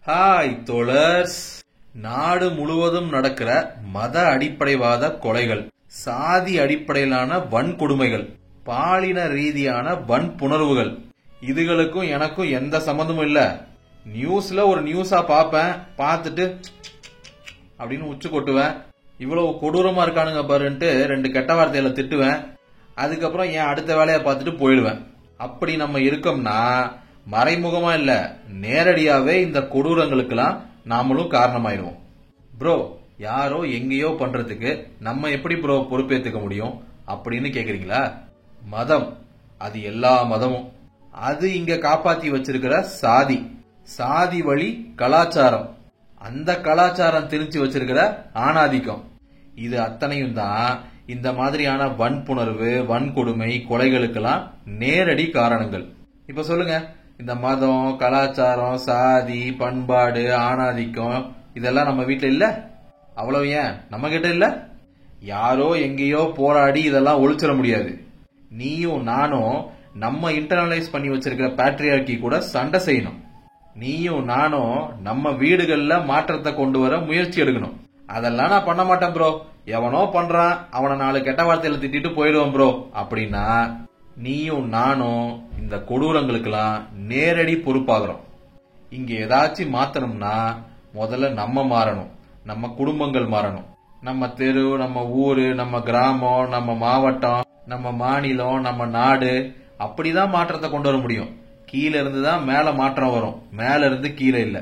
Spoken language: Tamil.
ஹாய் தோழர்ஸ். நாடு முழுவதும் நடக்கிற மத அடிப்படைவாத கொலைகள், சாதி அடிப்படையிலான வன்கொடுமைகள், பாலின ரீதியான வன்புணர்வுகள், இதுகளுக்கும் எனக்கும் எந்த சம்பந்தமும் இல்ல. நியூஸ்ல ஒரு நியூஸா பாப்பேன், பார்த்துட்டு அப்படின்னு உச்சு கொட்டுவேன். இவ்வளவு கொடூரமா இருக்கானுங்க பாருன்ட்டு 2 கெட்ட வார்த்தையில திட்டுவேன். அதுக்கப்புறம் என் அடுத்த வேலையை பார்த்துட்டு போயிடுவேன். அப்படி நம்ம இருக்கோம்னா மறைமுகமா இல்ல, நேரடியாவே இந்த கொடூரங்களுக்கெல்லாம் நாமளும் காரணமாயிடுவோம். ப்ரோ, யாரோ எங்கேயோ பண்றதுக்கு நம்ம எப்படி ப்ரோ பொறுப்பேற்றுக்க முடியும் அப்படின்னு கேக்குறீங்களா? மதம், அது எல்லா மதமும். அது இங்க காப்பாத்தி வச்சிருக்கிற சாதி, சாதி வழி கலாச்சாரம், அந்த கலாச்சாரம் திணிச்சு வச்சிருக்கிற ஆணாதிக்கம், இது அத்தனையும் தான் இந்த மாதிரியான வன்புணர்வு, வன்கொடுமை, கொலைகளுக்கெல்லாம் நேரடி காரணங்கள். இப்ப சொல்லுங்க, இந்த மதம், கலாச்சாரம், சாதி, பண்பாடு, ஆணாதிக்கம் இதெல்லாம் நம்ம வீட்டுல இல்ல? அவ்வளவு ஏன் நம்ம கிட்ட இல்ல? யாரோ எங்கேயோ போராடி இதெல்லாம் ஒழிச்சிட முடியாது. நீயும் நானும் நம்ம இன்டர்னலைஸ் பண்ணி வச்சிருக்கிற பேட்ரியார்கி கூட சண்டை செய்யணும். நீயும் நானும் நம்ம வீடுகள்ல மாற்றத்தை கொண்டு வர முயற்சி எடுக்கணும். அதெல்லாம் நான் பண்ண மாட்டேன் ப்ரோ, எவனோ பண்றான், அவனை 4 கெட்ட வார்த்தையில திட்டிட்டு போயிடுவான் ப்ரோ அப்படின்னா நீயும் நானும் இந்த கொடூரங்களுக்கெல்லாம் நேரடி பொறுப்பாகிறோம். இங்க ஏதாச்சும் மாத்தணும்னா முதல்ல நம்ம மாறணும், நம்ம குடும்பங்கள் மாறணும், நம்ம தெரு, நம்ம ஊரு, நம்ம கிராமம், நம்ம மாவட்டம், நம்ம மாநிலம், நம்ம நாடு, அப்படிதான் மாற்றத்தை கொண்டு வர முடியும். கீழ இருந்து தான் மேல மாற்றம் வரும், மேல இருந்து கீழே இல்ல.